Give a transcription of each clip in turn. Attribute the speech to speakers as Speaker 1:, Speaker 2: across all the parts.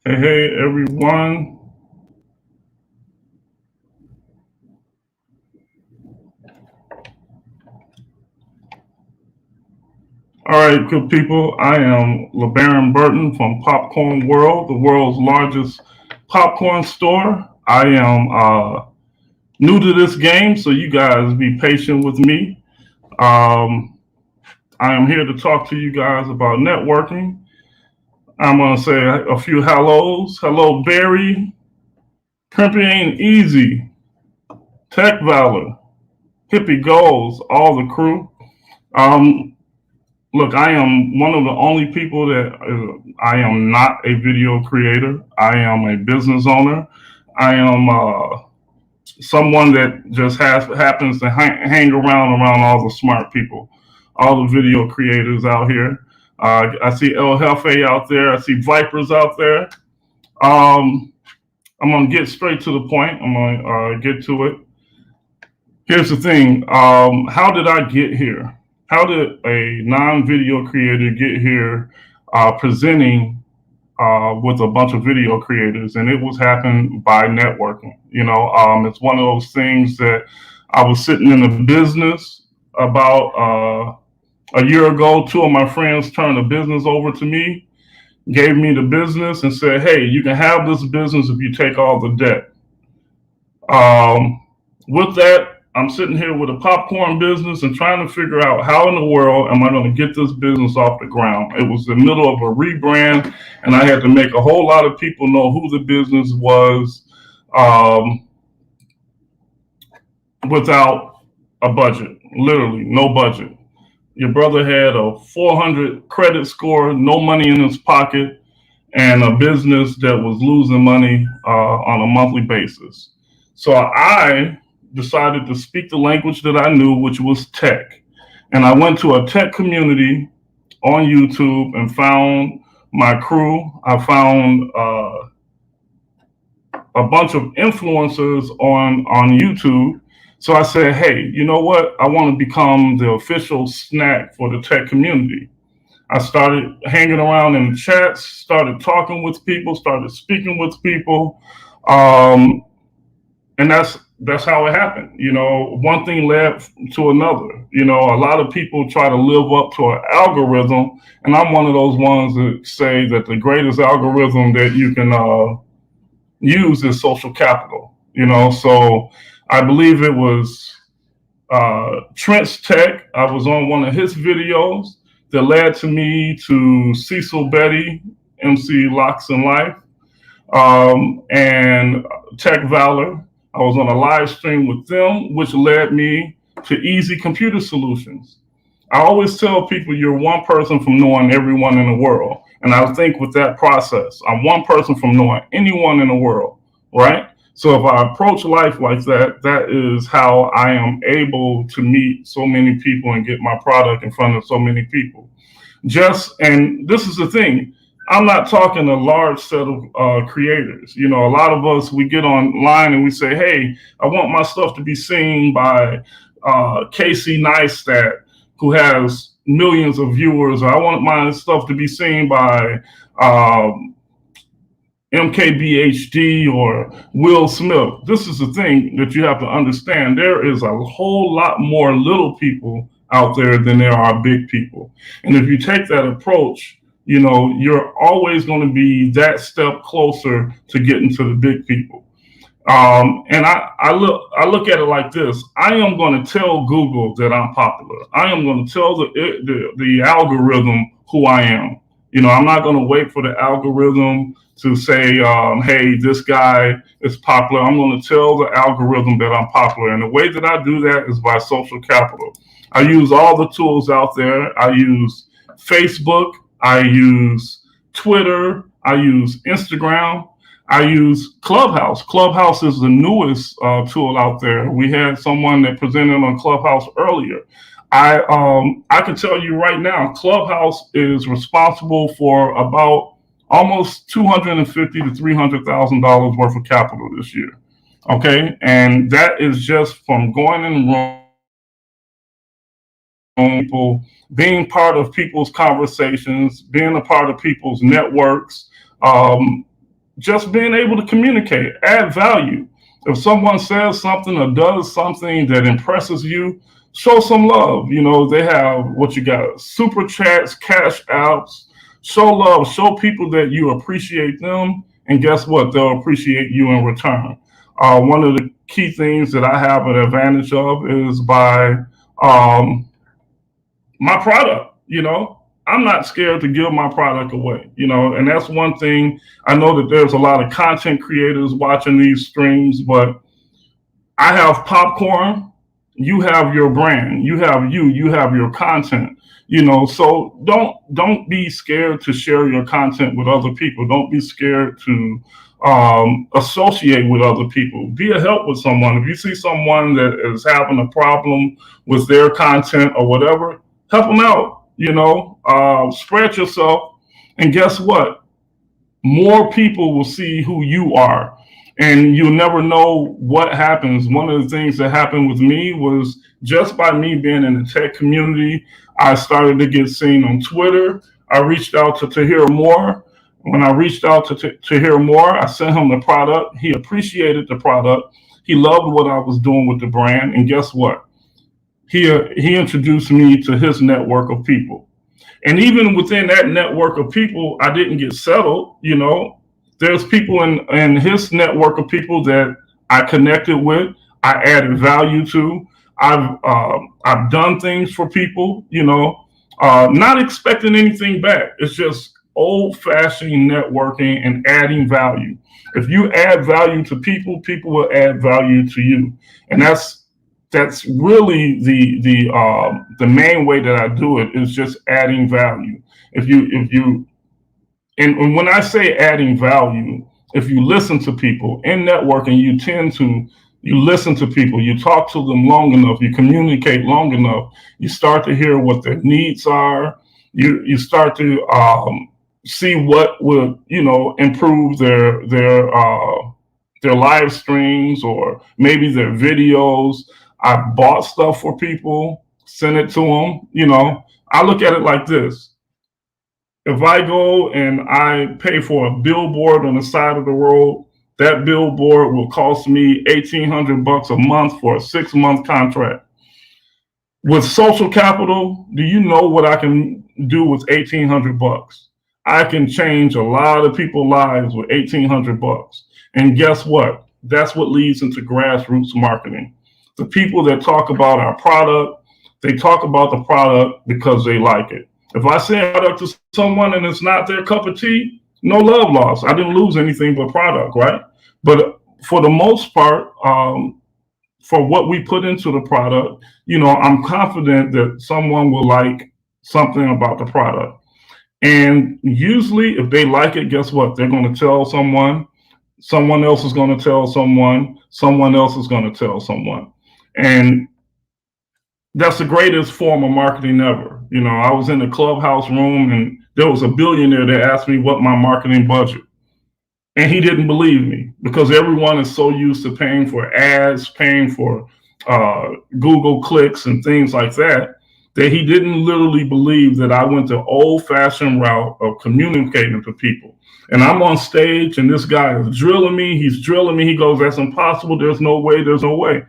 Speaker 1: Hey, everyone. All right, good people. I am LeBaron Burton from Popcorn World, the world's largest popcorn store. I am new to this game, so you guys be patient with me. Um, I am here to talk to you guys about networking. I'm going to say a few hellos. Hello, Barry. Pimping ain't easy. Tech Valor. Hippie Goals. All the crew. Um, Look, I am one of the only people that I am not a video creator. I am a business owner. I am someone that just happens to hang around all the smart people, all the video creators out here. I see El Jefe out there. I see Vipers out there. Um, I'm gonna get straight to the point. I'm gonna get to it. Here's the thing. How did I get here? How did a non-video creator get here presenting with a bunch of video creators? And it was happened by networking. It's one of those things that I was sitting in a business about a year ago. Two of my friends turned a business over to me, gave me the business, and said, "Hey, you can have this business if you take all the debt." Um, with that, I'm sitting here with a popcorn business and trying to figure out how in the world am I going to get this business off the ground. It was the middle of a rebrand, and I had to make a whole lot of people know who the business was um, without a budget. Literally, no budget. Your brother had a 400 credit score, no money in his pocket, and a business that was losing money on a monthly basis. So I decided to speak the language that I knew, which was tech. And I went to a tech community on YouTube and found my crew. I found a bunch of influencers on YouTube. So I said, hey, you know what? I want to become the official snack for the tech community. I started hanging around in the chats, started talking with people, started speaking with people. Um, and that's how it happened. One thing led to another. A lot of people try to live up to an algorithm, and I'm one of those ones that say that the greatest algorithm that you can use is social capital. So I believe it was Trent's Tech. I was on one of his videos that led to me to Cecil Betty, MC Locks and Life, and Tech Valor. I was on a live stream with them, which led me to Easy Computer Solutions. I always tell people you're one person from knowing everyone in the world. And I think with that process, I'm one person from knowing anyone in the world, right? So if I approach life like that, that is how I am able to meet so many people and get my product in front of so many people. And this is the thing, I'm not talking a large set of creators. A lot of us, we get online and we say, hey, I want my stuff to be seen by Casey Neistat, who has millions of viewers, or I want my stuff to be seen by um, MKBHD or Will Smith. This is the thing that you have to understand. There is a whole lot more little people out there than there are big people. And if you take that approach, you're always going to be that step closer to getting to the big people. And I look at it like this. I am going to tell Google that I'm popular. I am going to tell the algorithm who I am. I'm not going to wait for the algorithm to say, hey, this guy is popular. I'm going to tell the algorithm that I'm popular. And the way that I do that is by social capital. I use all the tools out there. I use Facebook. I use Twitter. I use Instagram. I use Clubhouse. Clubhouse is the newest tool out there. We had someone that presented on Clubhouse earlier. I can tell you right now, Clubhouse is responsible for about almost $250 to $300,000 worth of capital this year. Okay, and that is just from going in people, being part of people's conversations, being a part of people's networks. just being able to communicate, add value. If someone says something or does something that impresses you, show some love. You know, they have what you got, super chats, cash outs. Show love, show people that you appreciate them, and guess what? They'll appreciate you in return. One of the key things that I have an advantage of is by um, my product. You know, I'm not scared to give my product away. You know, and that's one thing. I know that there's a lot of content creators watching these streams, but I have popcorn. You have your brand. You have your content. You know, so don't be scared to share your content with other people. Don't be scared to associate with other people. Be a help with someone. If you see someone that is having a problem with their content or whatever, help them out. You know, spread yourself, and guess what? More people will see who you are, and you'll never know what happens. One of the things that happened with me was just by me being in the tech community, I started to get seen on Twitter. I reached out to hear more. When I reached out to hear more, I sent him the product. He appreciated the product. He loved what I was doing with the brand, and guess what? He introduced me to his network of people. And even within that network of people, I didn't get settled. You know, there's people in his network of people that I connected with, I added value to. I've done things for people, you know, not expecting anything back. It's just old fashioned networking and adding value. If you add value to people, people will add value to you, and that's really the main way that I do it is just adding value. If you and when I say adding value, if you listen to people in networking, you listen to people, you talk to them long enough, you communicate long enough, you start to hear what their needs are. You start to see what would improve their live streams or maybe their videos. I bought stuff for people, sent it to them. You know, I look at it like this: if I go and I pay for a billboard on the side of the road, that billboard will cost me $1,800 a month for a 6-month contract. With social capital, do you know what I can do with $1,800? I can change a lot of people's lives with $1,800. And guess what? That's what leads into grassroots marketing. The people that talk about our product, they talk about the product because they like it. If I send a product to someone and it's not their cup of tea, no love lost. I didn't lose anything but product, right? But for the most part, for what we put into the product, I'm confident that someone will like something about the product. And usually, if they like it, guess what? They're going to tell someone, someone else is going to tell someone else is going to tell someone. And that's the greatest form of marketing ever. I was in the clubhouse room and there was a billionaire that asked me what my marketing budget. And he didn't believe me because everyone is so used to paying for ads, paying for Google clicks and things like that, that he didn't literally believe that I went the old fashioned route of communicating to people. And I'm on stage and this guy is drilling me. He's drilling me. He goes, "That's impossible. There's no way. There's no way."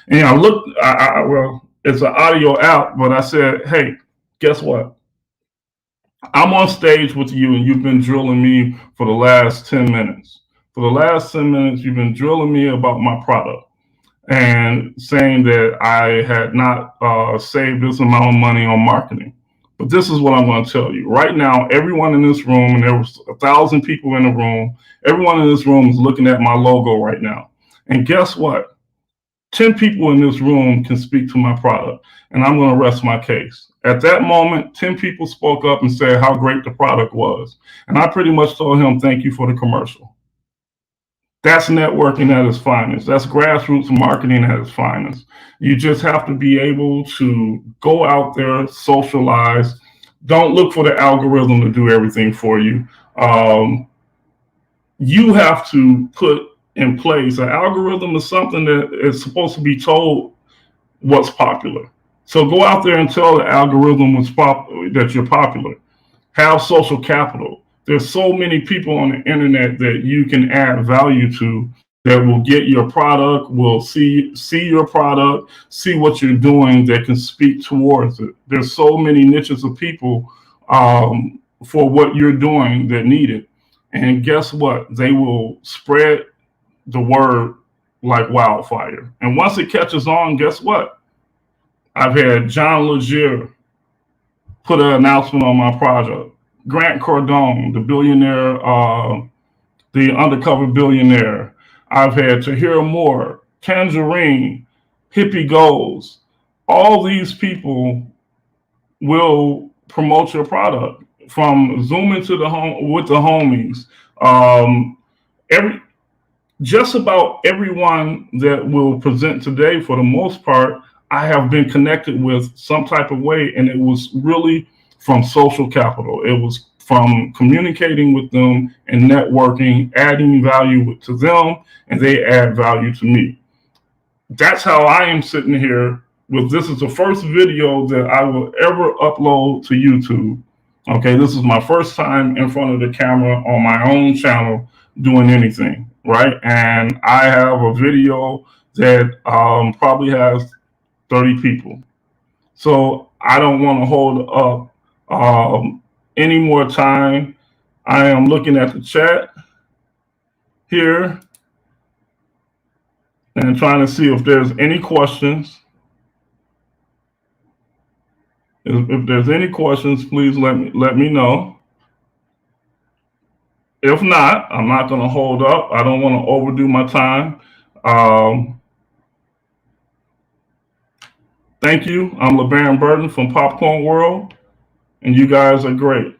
Speaker 1: And I looked, well, it's an audio out, but I said, "Hey, guess what? I'm on stage with you and you've been drilling me for the last 10 minutes. For the last 10 minutes, you've been drilling me about my product and saying that I had not saved this amount of money on marketing. But this is what I'm going to tell you. Right now, everyone in this room, and there was 1,000 people in the room, everyone in this room is looking at my logo right now. And guess what? 10 people in this room can speak to my product, and I'm going to rest my case." At that moment, 10 people spoke up and said how great the product was. And I pretty much told him, "Thank you for the commercial." That's networking at its finest. That's grassroots marketing at its finest. You just have to be able to go out there, socialize. Don't look for the algorithm to do everything for you. You have to put in place an algorithm is something that is supposed to be told what's popular. So go out there and tell the algorithm that you're popular. Have social capital. There's so many people on the internet that you can add value to that will get your product, will see your product, see what you're doing, that can speak towards it. There's so many niches of people for what you're doing that need it. And guess what? They will spread the word like wildfire. And once it catches on, guess what? I've had John Legere put an announcement on my project. Grant Cardone, the billionaire, the undercover billionaire. I've had Tahir Moore, Tangerine, Hippie Goals. All these people will promote your product from Zoom into the home with the homies. Um, every just about everyone that will present today, for the most part, I have been connected with some type of way, and it was really from social capital. It was from communicating with them and networking, adding value to them, and they add value to me. That's how I am sitting here with this is the first video that I will ever upload to YouTube. Okay, this is my first time in front of the camera on my own channel doing anything, right? And I have a video that probably has 30 people. So I don't want to hold up any more time. I am looking at the chat here and trying to see if there's any questions. If there's any questions, please let me know. If not, I'm not going to hold up. I don't want to overdo my time. Thank you. I'm LeBaron Burton from Popcorn World, and you guys are great.